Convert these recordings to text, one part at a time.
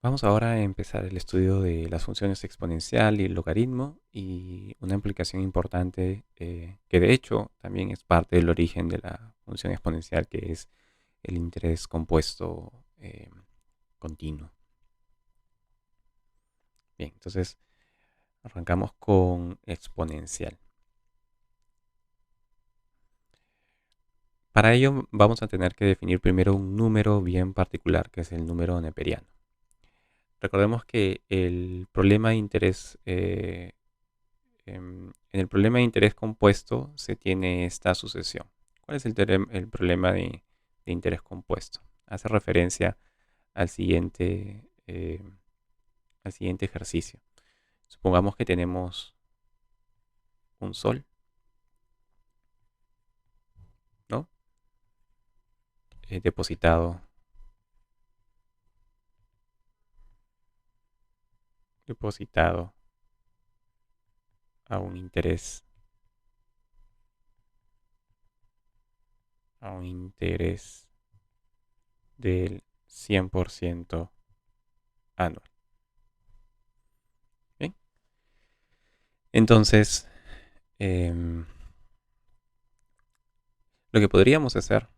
Vamos ahora a empezar el estudio de las funciones exponencial y el logaritmo y una implicación importante que de hecho también es parte del origen de la función exponencial, que es el interés compuesto continuo. Bien, entonces arrancamos con exponencial. Para ello vamos a tener que definir primero un número bien particular, que es el número neperiano. Recordemos que el problema de interés en el problema de interés compuesto se tiene esta sucesión. ¿Cuál es el problema de interés compuesto? Hace referencia al siguiente ejercicio. Supongamos que tenemos un sol, ¿no? Depositado, depositado a a un interés del 100% anual. ¿Bien? Entonces, em, lo que podríamos hacer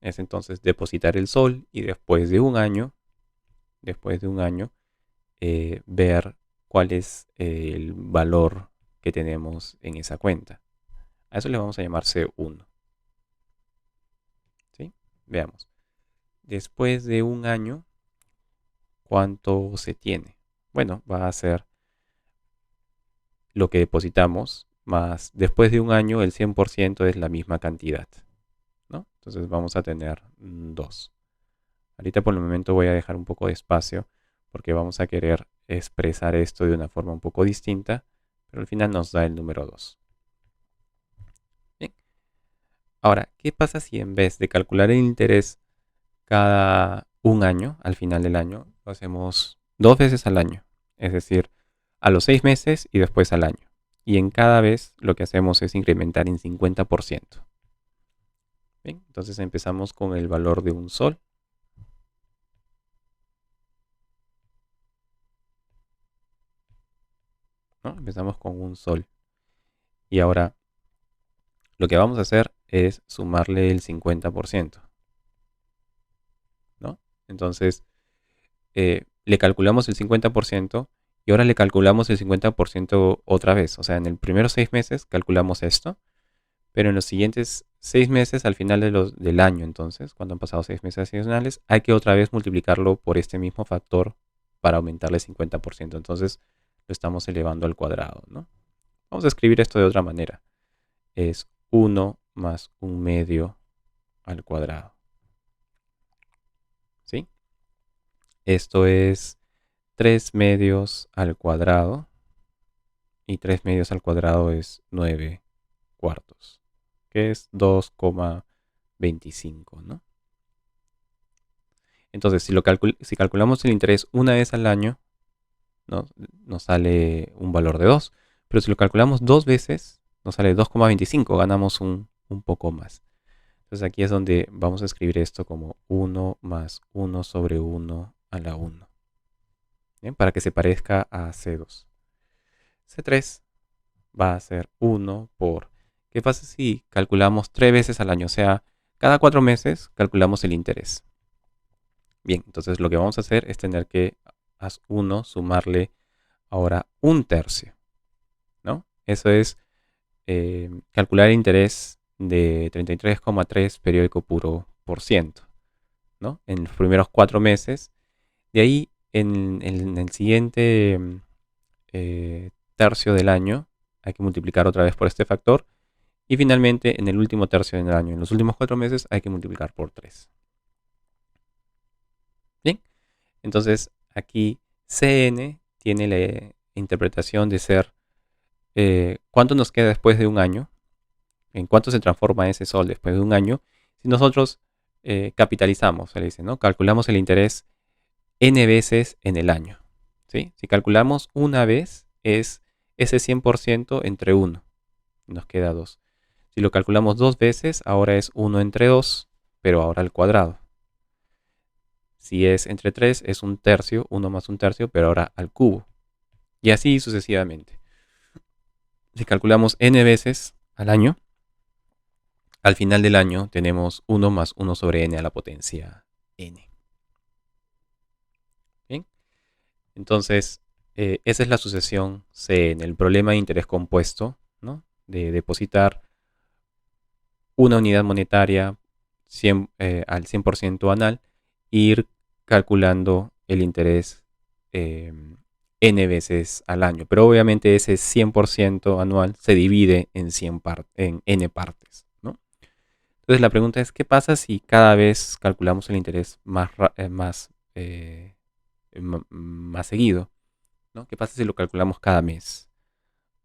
es entonces depositar el sol y después de un año, ver cuál es el valor que tenemos en esa cuenta. A eso le vamos a llamar C1. ¿Sí? Veamos. Después de un año, ¿cuánto se tiene? Bueno, va a ser lo que depositamos, más después de un año el 100% es la misma cantidad, ¿no? Entonces vamos a tener 2. Ahorita por el momento voy a dejar un poco de espacio porque vamos a querer expresar esto de una forma un poco distinta, pero al final nos da el número 2. Bien. Ahora, ¿qué pasa si en vez de calcular el interés cada un año, al final del año, lo hacemos 2 veces al año? Es decir, a los 6 meses y después al año. Y en cada vez lo que hacemos es incrementar en 50%. Bien, entonces empezamos con el valor de un sol. ¿No? Empezamos con un sol. Y ahora lo que vamos a hacer es sumarle el 50%. ¿No? Entonces, le calculamos el 50% y ahora le calculamos el 50% otra vez. O sea, en el primeros 6 meses calculamos esto, pero en los siguientes 6 meses, al final del año, entonces, cuando han pasado 6 meses adicionales, hay que otra vez multiplicarlo por este mismo factor para aumentarle el 50%. Entonces, lo estamos elevando al cuadrado, ¿no? Vamos a escribir esto de otra manera. Es 1 más 1/2 al cuadrado. ¿Sí? Esto es 3/2 al cuadrado. Y 3/2 al cuadrado es 9/4, que es 2,25, ¿no? Entonces, si calculamos el interés una vez al año, ¿no? Nos sale un valor de 2. Pero si lo calculamos 2 veces, nos sale 2,25, ganamos un poco más. Entonces aquí es donde vamos a escribir esto como 1 más 1 sobre 1 a la 1. ¿Bien? Para que se parezca a C2. C3 va a ser 1 por... ¿Qué pasa si calculamos 3 veces al año? O sea, cada 4 meses calculamos el interés. Bien, entonces lo que vamos a hacer es tener que a 1 sumarle ahora 1/3, ¿no? Eso es calcular el interés de 33,3 periódico puro por ciento, ¿no? En los primeros 4 meses. De ahí, en el siguiente tercio del año, hay que multiplicar otra vez por este factor. Y finalmente, en el último tercio del año, en los últimos 4 meses, hay que multiplicar por 3. Bien, entonces aquí Cn tiene la interpretación de ser cuánto nos queda después de un año, en cuánto se transforma ese sol después de un año, si nosotros capitalizamos, se le dice, ¿no? Calculamos el interés n veces en el año. ¿Sí? Si calculamos una vez, es ese 100% entre 1. Nos queda 2. Si lo calculamos 2 veces, ahora es 1 entre 2, pero ahora al cuadrado. Si es entre 3, es un tercio, 1 más un tercio, pero ahora al cubo. Y así sucesivamente. Si calculamos n veces al año, al final del año tenemos 1 más 1 sobre n a la potencia n. ¿Bien? Entonces, esa es la sucesión C en el problema de interés compuesto, ¿no? De depositar una unidad monetaria al 100% anual e ir calculando el interés eh, n veces al año. Pero obviamente ese 100% anual se divide en, en n partes, ¿no? Entonces la pregunta es, ¿qué pasa si cada vez calculamos el interés más seguido? ¿No? ¿Qué pasa si lo calculamos cada mes?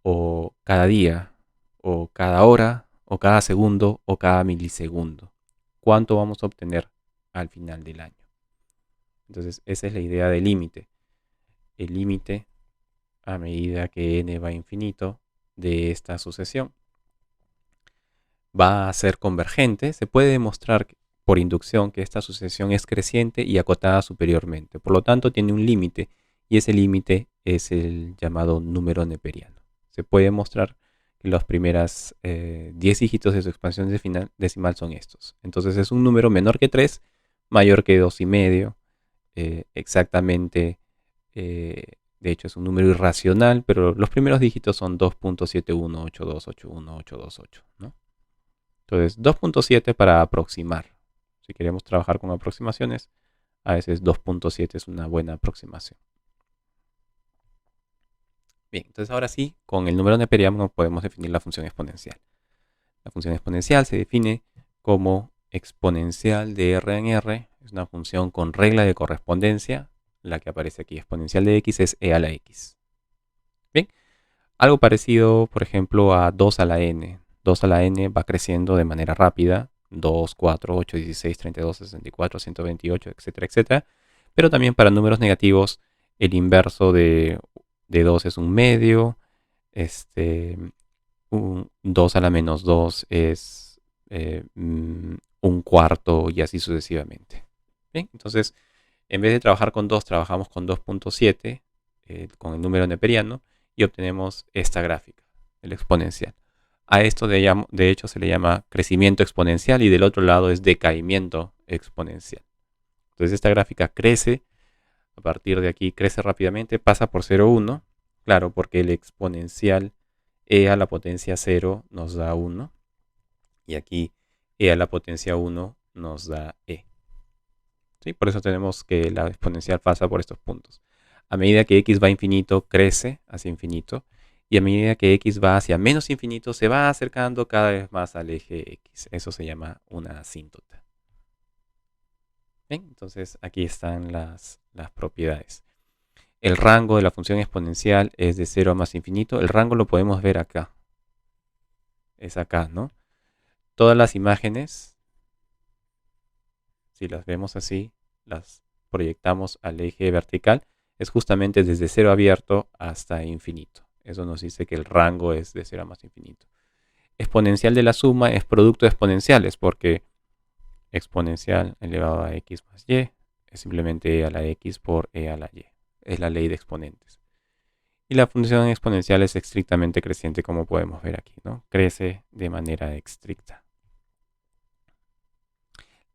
O cada día, o cada hora, o cada segundo, o cada milisegundo. ¿Cuánto vamos a obtener al final del año? Entonces, esa es la idea del límite. El límite, a medida que n va a infinito, de esta sucesión va a ser convergente. Se puede demostrar por inducción que esta sucesión es creciente y acotada superiormente. Por lo tanto, tiene un límite, y ese límite es el llamado número neperiano. Se puede demostrar que los primeros 10 dígitos de su expansión decimal son estos. Entonces es un número menor que 3, mayor que 2,5, exactamente. De hecho es un número irracional, pero los primeros dígitos son 2.7182818228, ¿no? Entonces 2.7 para aproximar. Si queremos trabajar con aproximaciones, a veces 2.7 es una buena aproximación. Bien, entonces ahora sí, con el número neperiano podemos definir la función exponencial. La función exponencial se define como exponencial de r en r. Es una función con regla de correspondencia. La que aparece aquí, exponencial de x, es e a la x. Bien, algo parecido, por ejemplo, a 2 a la n. 2 a la n va creciendo de manera rápida. 2, 4, 8, 16, 32, 64, 128, etcétera, etcétera. Pero también para números negativos, el inverso de 2 es un medio. 2 a la menos 2 es un cuarto y así sucesivamente. Bien, entonces, en vez de trabajar con 2, trabajamos con 2.7, con el número neperiano, y obtenemos esta gráfica, el exponencial. A esto de hecho se le llama crecimiento exponencial y del otro lado es decaimiento exponencial. Entonces esta gráfica crece, a partir de aquí crece rápidamente, pasa por 0,1, claro, porque el exponencial e a la potencia 0 nos da 1 y aquí e a la potencia 1 nos da e. ¿Sí? Por eso tenemos que la exponencial pasa por estos puntos. A medida que x va a infinito, crece hacia infinito. Y a medida que x va hacia menos infinito, se va acercando cada vez más al eje x. Eso se llama una asíntota. ¿Bien? Entonces aquí están las propiedades. El rango de la función exponencial es de 0 a más infinito. El rango lo podemos ver acá. Es acá, ¿no? Todas las imágenes, si las vemos así, las proyectamos al eje vertical, es justamente desde 0 abierto hasta infinito. Eso nos dice que el rango es de 0 a más infinito. Exponencial de la suma es producto de exponenciales, porque exponencial elevado a x más y es simplemente e a la x por e a la y. Es la ley de exponentes. Y la función exponencial es estrictamente creciente, como podemos ver aquí, ¿no? Crece de manera estricta.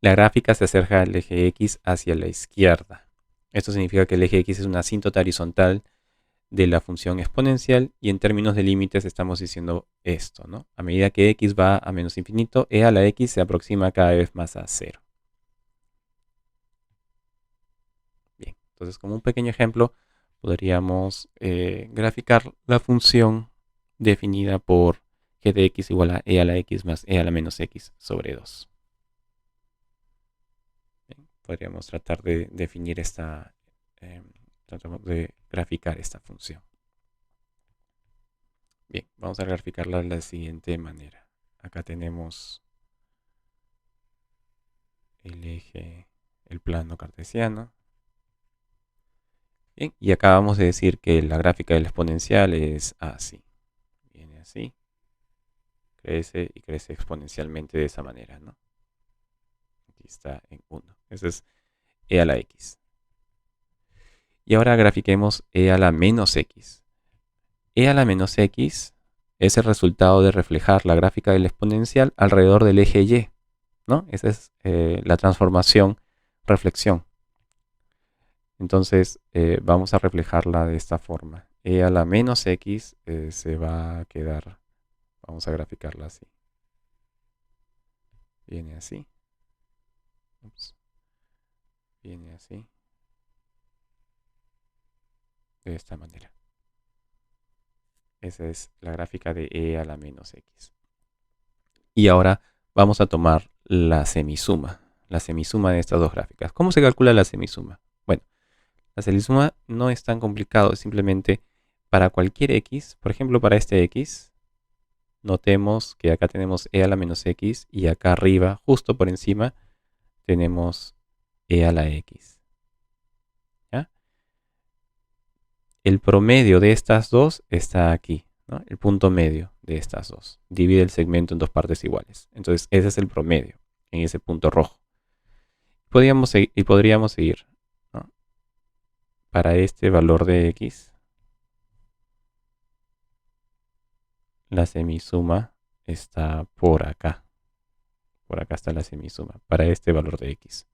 La gráfica se acerca al eje x hacia la izquierda. Esto significa que el eje x es una asíntota horizontal de la función exponencial y en términos de límites estamos diciendo esto, ¿no? A medida que x va a menos infinito, e a la x se aproxima cada vez más a 0. Bien, entonces como un pequeño ejemplo podríamos graficar la función definida por g de x igual a e a la x más e a la menos x sobre 2. Bien, podríamos tratar de definir tratamos de graficar esta función. Bien, vamos a graficarla de la siguiente manera. Acá tenemos el eje, el plano cartesiano. Bien, y acabamos de decir que la gráfica del exponencial es así. Viene así, crece y crece exponencialmente de esa manera, ¿no? Aquí está en 1. Ese es e a la x. Y ahora grafiquemos e a la menos x. E a la menos x es el resultado de reflejar la gráfica del exponencial alrededor del eje y, ¿no? Esa es la transformación, reflexión. Entonces vamos a reflejarla de esta forma. E a la menos x se va a quedar, vamos a graficarla así. Viene así. Ups. Viene así. De esta manera. Esa es la gráfica de e a la menos x. Y ahora vamos a tomar la semisuma de estas dos gráficas. ¿Cómo se calcula la semisuma? Bueno, la semisuma no es tan complicado, es simplemente para cualquier x, por ejemplo para este x, notemos que acá tenemos e a la menos x y acá arriba, justo por encima, tenemos e a la x. ¿Ya? El promedio de estas dos está aquí, ¿no? El punto medio de estas dos. Divide el segmento en dos partes iguales. Entonces ese es el promedio, en ese punto rojo. Podríamos seguir, ¿no? Para este valor de x, la semisuma está por acá. Por acá está la semisuma, para este valor de x.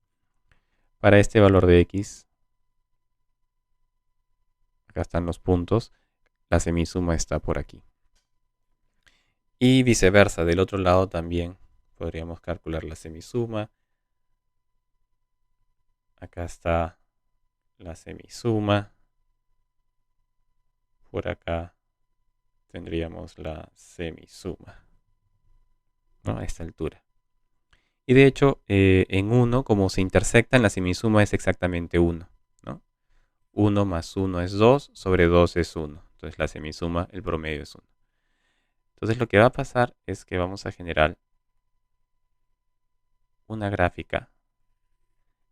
Para este valor de x, acá están los puntos, la semisuma está por aquí. Y viceversa, del otro lado también podríamos calcular la semisuma. Acá está la semisuma. Por acá tendríamos la semisuma, ¿no? A esta altura. Y de hecho, en 1, como se intersectan, la semisuma es exactamente 1, ¿no? 1 más 1 es 2, sobre 2 es 1. Entonces la semisuma, el promedio es 1. Entonces lo que va a pasar es que vamos a generar una gráfica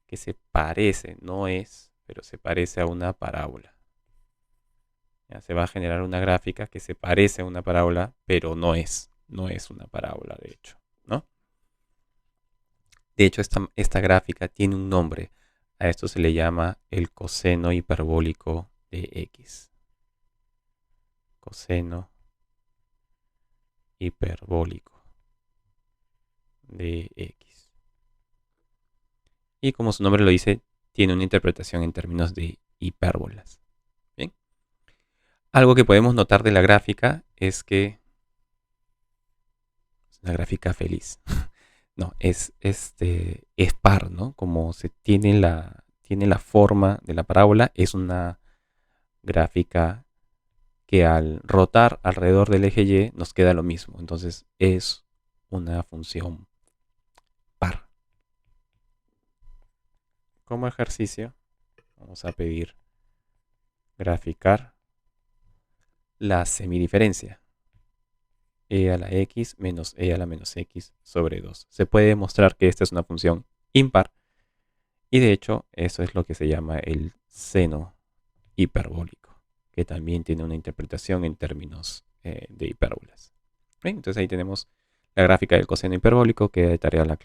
que se parece, no es, pero se parece a una parábola. Ya, se va a generar una gráfica que se parece a una parábola, pero no es una parábola, de hecho, ¿no? De hecho, esta gráfica tiene un nombre. A esto se le llama el coseno hiperbólico de x. Coseno hiperbólico de x. Y como su nombre lo dice, tiene una interpretación en términos de hipérbolas. Bien. Algo que podemos notar de la gráfica es que es una gráfica feliz. No, es par, ¿no? Como se tiene la forma de la parábola, es una gráfica que al rotar alrededor del eje y nos queda lo mismo. Entonces es una función par. Como ejercicio, vamos a pedir graficar la semidiferencia. E a la x menos e a la menos x sobre 2. Se puede demostrar que esta es una función impar. Y de hecho, eso es lo que se llama el seno hiperbólico, que también tiene una interpretación en términos de hipérbolas. Bien, entonces ahí tenemos la gráfica del coseno hiperbólico, que de tarea la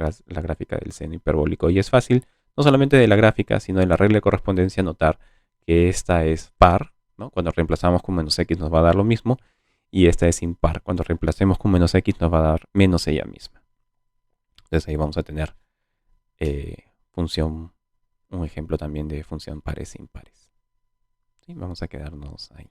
gráfica del seno hiperbólico. Y es fácil, no solamente de la gráfica, sino de la regla de correspondencia, notar que esta es par, ¿no? Cuando reemplazamos con menos x nos va a dar lo mismo, y esta es impar. Cuando reemplacemos con menos x nos va a dar menos ella misma. Entonces ahí vamos a tener un ejemplo también de función pares e impares. ¿Sí? Vamos a quedarnos ahí.